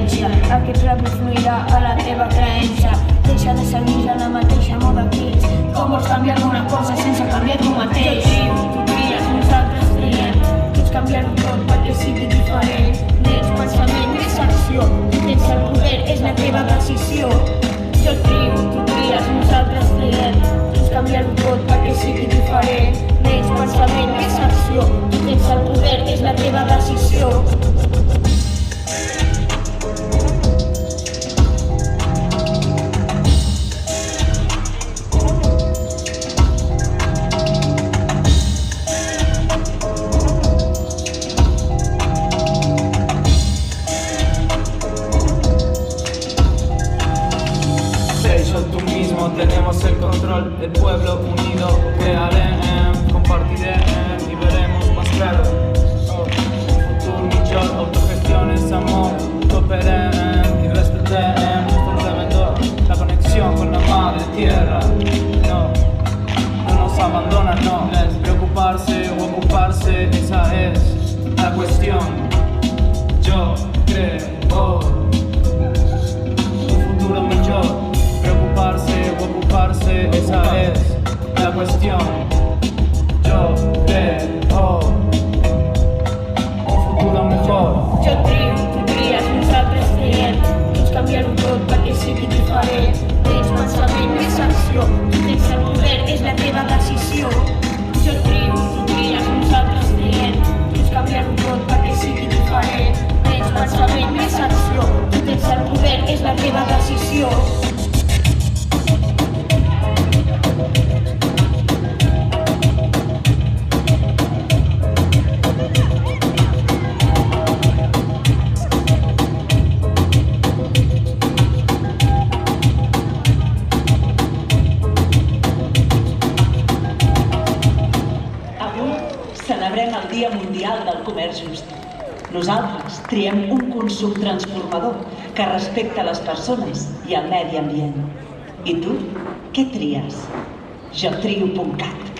diferència. Aquest rap influirà a la teva creença. Deixa de seguir a la mateixa moda que ets. Com vols canviar alguna cosa sense canviar tu mateix? Jo trio, tu tries, nosaltres triem. Pots canviar-ho tot perquè sigui diferent. Més pensament, més acció. Tens el poder, és la teva decisió. Jo trio, tu tries, nosaltres triem. Pots canviar-ho tot perquè sigui diferent. Més pensament, més acció. Tens el poder, és la teva decisió. Tenemos el control, el pueblo unido, crearem, compartirem y veremos más claro. Un futur millor, autogestiones, amor, cooperem y respetem nuestro alrededor, la conexión con la madre tierra. No nos abandonan, no, es preocuparse o ocuparse, esa es la cuestión. Yo creo un futuro mejor. Preocuparse o ocuparse, esa es la cuestión. Yo creo un futuro mejor. Jo trio, tu tries, nosaltres triem. Pots canviar-ho tot perquè sigui diferent. Tens pensament, més acció. Tens el poder, és la teva decisió. Jo trio, tu tries, nosaltres triem. Pots canviar-ho tot perquè sigui diferent. Tens pensament, més acció. Tens el poder, és la teva decisió. Celebrem el Dia Mundial del Comerç Just. Nosaltres triem un consum transformador que respecta les persones i el medi ambient. I tu, què tries? Jo trio.cat.